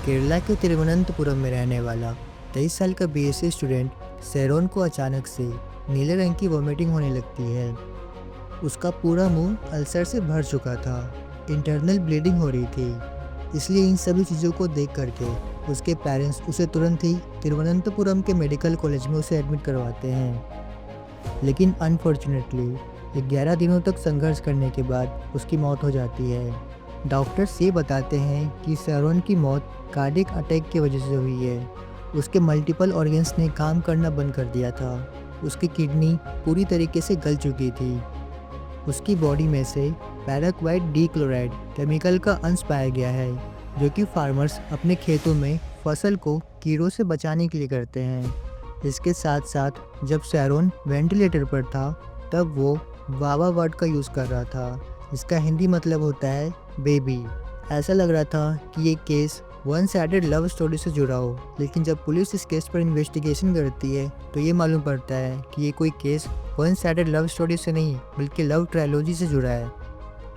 केरला के तिरुवनंतपुरम में रहने वाला 23 साल का बीएससी स्टूडेंट सैरोन को अचानक से नीले रंग की वॉमिटिंग होने लगती है। उसका पूरा मुंह अल्सर से भर चुका था, इंटरनल ब्लीडिंग हो रही थी। इसलिए इन सभी चीज़ों को देख करके उसके पेरेंट्स उसे तुरंत ही तिरुवनंतपुरम के मेडिकल कॉलेज में उसे एडमिट करवाते हैं। लेकिन अनफॉर्चुनेटली 11 दिनों तक संघर्ष करने के बाद उसकी मौत हो जाती है। डॉक्टर्स ये बताते हैं कि सैरोन की मौत कार्डियक अटैक की वजह से हुई है। उसके मल्टीपल ऑर्गन्स ने काम करना बंद कर दिया था। उसकी किडनी पूरी तरीके से गल चुकी थी। उसकी बॉडी में से पैराक्वाइट डीक्लोराइड केमिकल का अंश पाया गया है, जो कि फार्मर्स अपने खेतों में फसल को कीड़ों से बचाने के लिए करते हैं। इसके साथ साथ जब सैरोन वेंटिलेटर पर था, तब वो वावा वर्ड का यूज़ कर रहा था। इसका हिंदी मतलब होता है बेबी। ऐसा लग रहा था कि ये case one sided love story से जुड़ा हो, लेकिन जब पुलिस इस केस पर इन्वेस्टिगेशन करती है तो ये मालूम पड़ता है कि ये कोई case one sided love story से नहीं बल्कि लव ट्रायलॉजी से जुड़ा है।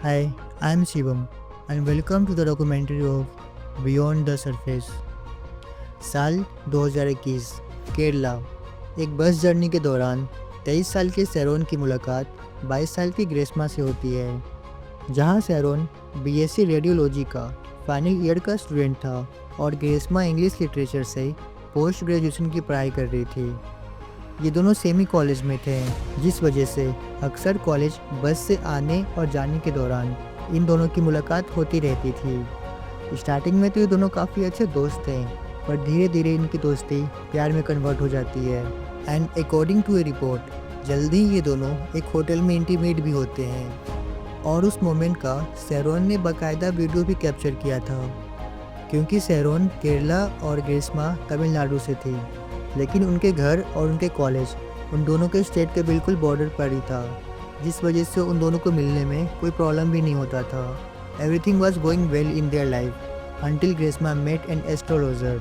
Hi, I am Shivam and welcome to the documentary of beyond the surface. साल 2021, केरला। एक बस जर्नी के दौरान 23 साल के सैरोन की मुलाकात 22 साल की ग्रेस्मा से होती है। जहां सैरोन बीएससी रेडियोलॉजी का फाइनल ईयर का स्टूडेंट था और ग्रेस्मा इंग्लिश लिटरेचर से पोस्ट ग्रेजुएशन की पढ़ाई कर रही थी। ये दोनों सेमी कॉलेज में थे, जिस वजह से अक्सर कॉलेज बस से आने और जाने के दौरान इन दोनों की मुलाकात होती रहती थी। स्टार्टिंग में तो ये दोनों काफ़ी अच्छे दोस्त थे, पर धीरे धीरे इनकी दोस्ती प्यार में कन्वर्ट हो जाती है। And according to a report, जल्दी ही ये दोनों एक होटल में इंटीमेट भी होते हैं। और उस मोमेंट का सैरोन ने बाकायदा वीडियो भी कैप्चर किया था, क्योंकि सैरोन केरला और ग्रेस्मा तमिलनाडु से थी, लेकिन उनके घर और उनके कॉलेज उन दोनों के स्टेट के बिल्कुल बॉर्डर पर ही था, जिस वजह से उन दोनों को मिलने में कोई प्रॉब्लम भी नहीं होता था। Everything was going well in their life until Greeshma met an astrologer.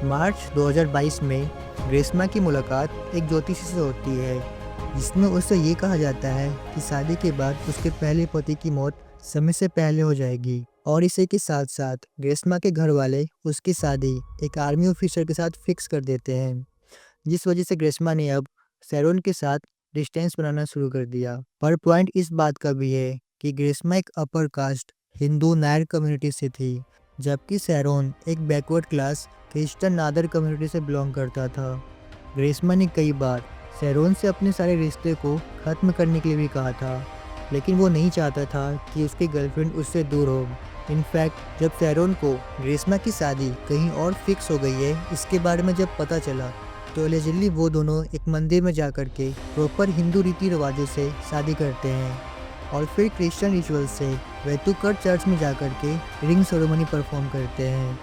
मार्च 2022 में ग्रेस्मा की मुलाकात एक ज्योतिषी से होती है, जिसमें उससे ये कहा जाता है कि शादी के बाद उसके पहले पति की मौत समय से पहले हो जाएगी। और इसी के साथ साथ ग्रेस्मा के घर वाले उसकी शादी एक आर्मी ऑफिसर के साथ फिक्स कर देते हैं, जिस वजह से ग्रेस्मा ने अब सैरोन के साथ डिस्टेंस बनाना शुरू कर दिया। पर पॉइंट इस बात का भी है कि ग्रेस्मा एक upper caste Hindu Nair community से थी, जबकि सैरोन एक backward class Christian Nadar community से बिलोंग करता था। ग्रेस्मा ने कई बार सैरोन से अपने सारे रिश्ते को ख़त्म करने के लिए भी कहा था, लेकिन वो नहीं चाहता था कि उसकी गर्लफ्रेंड उससे दूर हो। इनफैक्ट जब सैरोन को ग्रेस्मा की शादी कहीं और फिक्स हो गई है, इसके बारे में जब पता चला, तो एलिजिबली वो दोनों एक मंदिर में जा कर के प्रॉपर हिंदू रीति रिवाजों से शादी करते हैं और फिर क्रिश्चियन रिचुअल से वेतुकर चर्च में जा कर के रिंग सेरेमनी परफॉर्म करते हैं।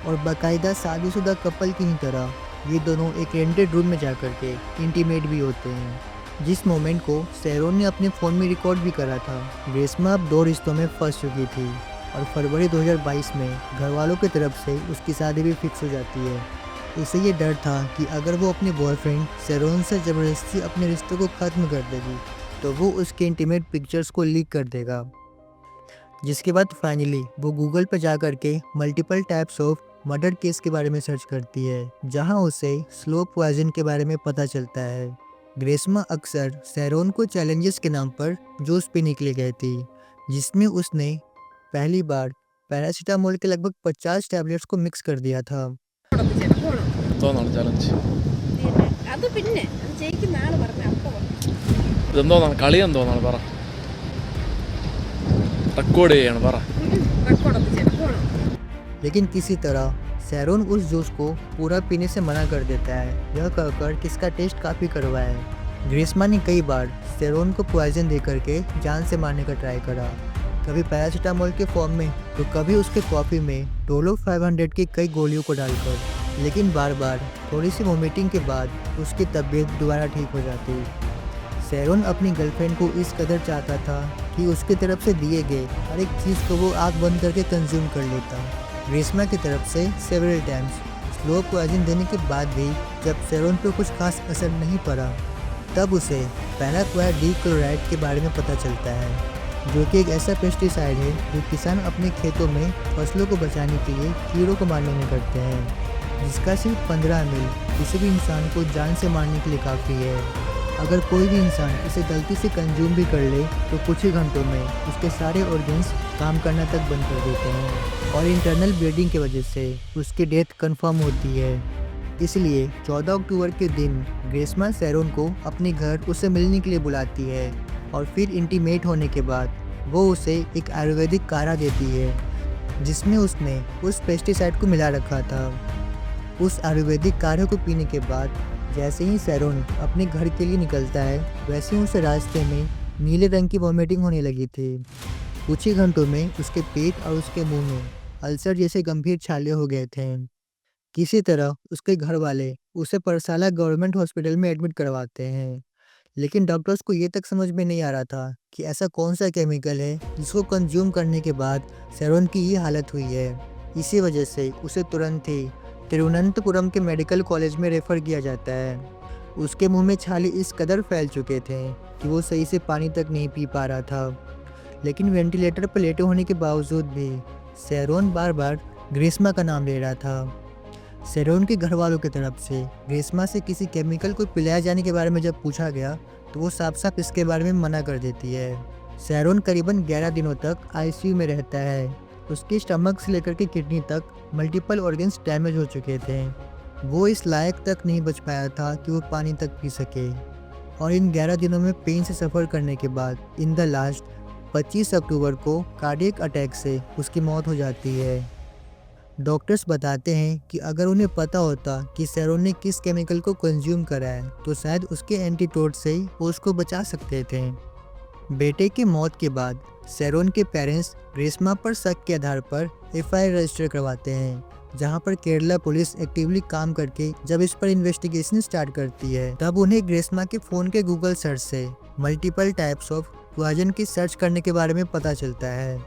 और बाकायदा शादीशुदा कपल की ही तरह ये दोनों एक रेंटेड रूम में जाकर के इंटीमेट भी होते हैं, जिस मोमेंट को सैरोन ने अपने फ़ोन में रिकॉर्ड भी करा था। ग्रेस्मा अब 2 रिश्तों में फंस चुकी थी और फरवरी 2022 में घर वालों की तरफ से उसकी शादी भी फिक्स हो जाती है। उसे ये डर था कि अगर वो अपने बॉयफ्रेंड सैरोन से ज़बरदस्ती अपने रिश्ते को ख़त्म कर देगी तो वो उसके इंटीमेट पिक्चर्स को लीक कर देगा। जिसके बाद फाइनली वो गूगल पर जा कर के multiple types of murder case के बारे में सर्च करती है, जहां उसे स्लो पॉइजन के बारे में पता चलता है। ग्रेस्मा अक्सर सैरोन को चैलेंजेस के नाम पर जोश पीने के लिए गई थी, जिसमें उसने पहली बार पैरासीटामोल के लगभग 50 टैबलेट्स को मिक्स कर दिया था। लेकिन किसी तरह सैरोन उस जूस को पूरा पीने से मना कर देता है, यह कहकर कि इसका टेस्ट काफ़ी कड़वा है। ग्रेस्मा ने कई बार सैरोन को पॉइजन दे करके जान से मारने का ट्राई करा, कभी पैरासीटामोल के फॉर्म में तो कभी उसके कॉफ़ी में डोलो 500 की कई गोलियों को डालकर। लेकिन बार बार थोड़ी सी वोमिटिंग के बाद उसकी तबीयत दोबारा ठीक हो जाती। सैरोन अपनी गर्लफ्रेंड को इस कदर चाहता था कि उसकी तरफ से दिए गए हर एक चीज़ को वो आँख बंद करके कंज्यूम कर लेता। ग्रेस्मा की तरफ से सेवरल टाइम्स स्लो पॉइजन देने के बाद भी जब सैरोन पर कुछ खास असर नहीं पड़ा, तब उसे पैराक्वाइट डीक्लोराइड के बारे में पता चलता है। जो कि एक ऐसा पेस्टिसाइड है जो किसान अपने खेतों में फसलों को बचाने के लिए कीड़ों को मारने में करते हैं, जिसका सिर्फ 15 ml किसी भी इंसान को जान से मारने के लिए काफ़ी है। अगर कोई भी इंसान इसे गलती से कंज्यूम भी कर ले तो कुछ ही घंटों में उसके सारे ऑर्गन्स काम करना तक बंद कर देते हैं और इंटरनल ब्लीडिंग की वजह से उसकी डेथ कंफर्म होती है। इसलिए 14 अक्टूबर के दिन ग्रेस्मा सैरोन को अपने घर उससे मिलने के लिए बुलाती है और फिर इंटीमेट होने के बाद वो उसे एक आयुर्वेदिक काढ़ा देती है जिसमें उसने उस पेस्टिसाइड को मिला रखा था। उस आयुर्वेदिक काढ़े को पीने के बाद जैसे ही सैरोन अपने घर के लिए निकलता है वैसे ही उसे रास्ते में नीले रंग की वॉमिटिंग होने लगी थी। कुछ ही घंटों में उसके पेट और उसके मुंह में अल्सर जैसे गंभीर छाले हो गए थे। किसी तरह उसके घर वाले उसे परसाला गवर्नमेंट हॉस्पिटल में एडमिट करवाते हैं, लेकिन डॉक्टर्स को ये तक समझ में नहीं आ रहा था कि ऐसा कौन सा केमिकल है जिसको कंज्यूम करने के बाद सैरोन की ये हालत हुई है। इसी वजह से उसे तुरंत ही तिरुवनंतपुरम के मेडिकल कॉलेज में रेफर किया जाता है। उसके मुंह में छाले इस कदर फैल चुके थे कि वो सही से पानी तक नहीं पी पा रहा था, लेकिन वेंटिलेटर पर लेटे होने के बावजूद भी सैरोन बार बार ग्रीष्मा का नाम ले रहा था। सैरोन के घर वालों की तरफ से ग्रीष्मा से किसी केमिकल को पिलाए जाने के बारे में जब पूछा गया तो वो साफ साफ इसके बारे में मना कर देती है। सैरोन करीबन 11 दिनों तक आईसीयू में रहता है। उसके स्टमक से लेकर के किडनी तक मल्टीपल ऑर्गन्स डैमेज हो चुके थे। वो इस लायक तक नहीं बच पाया था कि वो पानी तक पी सके और इन 11 दिनों में पेन से सफ़र करने के बाद इन द लास्ट 25 अक्टूबर को कार्डियक अटैक से उसकी मौत हो जाती है। डॉक्टर्स बताते हैं कि अगर उन्हें पता होता कि सैरोन ने किस केमिकल को कंज्यूम करा है तो शायद उसके एंटीडोट से ही वो उसको बचा सकते थे। बेटे की मौत के बाद सैरोन के पेरेंट्स ग्रीष्मा पर शक के आधार पर एफआईआर रजिस्टर करवाते हैं, जहां पर केरला पुलिस एक्टिवली काम करके जब इस पर इन्वेस्टिगेशन स्टार्ट करती है तब उन्हें ग्रीष्मा के फ़ोन के गूगल सर्च से मल्टीपल टाइप्स ऑफ पॉइजन की सर्च करने के बारे में पता चलता है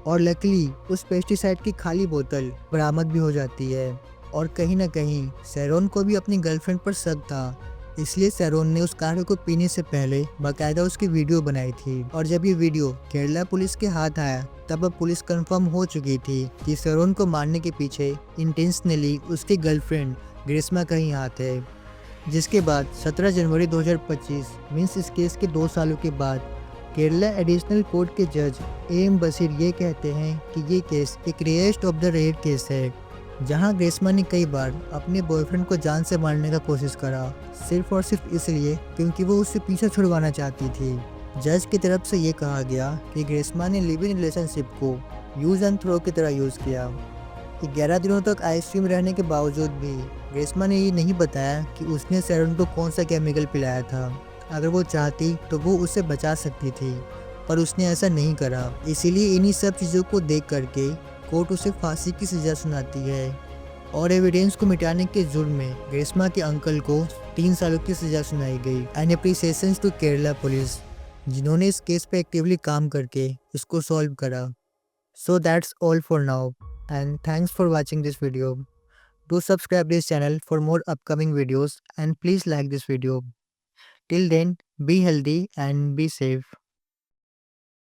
और लकीली उस पेस्टिसाइड की खाली बोतल बरामद भी हो जाती है। और कहीं ना कहीं सैरोन को भी अपनी गर्लफ्रेंड पर शक था, इसलिए सैरोन ने उस काढ़े को पीने से पहले बाकायदा उसकी वीडियो बनाई थी और जब ये वीडियो केरला पुलिस के हाथ आया तब अब पुलिस कंफर्म हो चुकी थी कि सैरोन को मारने के पीछे इंटेंशनली उसकी गर्लफ्रेंड ग्रीष्मा का ही हाथ है। जिसके बाद 17 जनवरी 2025 मीन्स इस केस के 2 सालों के बाद केरला एडिशनल कोर्ट के जज एम बशीर ये कहते हैं कि ये केस एक rarest of the rare case है, जहां ग्रीष्मा ने कई बार अपने बॉयफ्रेंड को जान से मारने का कोशिश करा, सिर्फ और सिर्फ इसलिए क्योंकि वो उससे पीछा छुड़वाना चाहती थी। जज की तरफ से ये कहा गया कि ग्रीष्मा ने लिव इन रिलेशनशिप को यूज एंड थ्रो की तरह यूज़ किया। 11 दिनों तक आईसीयू में रहने के बावजूद भी ग्रीष्मा ने ये नहीं बताया कि उसने सैरोन को कौन सा केमिकल पिलाया था। अगर वो चाहती तो वो उसे बचा सकती थी, पर उसने ऐसा नहीं करा। इसीलिए इन्हीं सब चीज़ों को देख करके कोर्ट उसे फांसी की सज़ा सुनाती है और एविडेंस को मिटाने के जुर्म में ग्रीष्मा के अंकल को 3 सालों की सज़ा सुनाई गई। एंड अप्रिसिएशंस टू केरला पुलिस जिन्होंने इस केस पे एक्टिवली काम करके इसको सॉल्व करा। So that's all for now, and thanks for watching this video. Do subscribe this channel for more upcoming videos and please like this video. Till then, be healthy and be safe.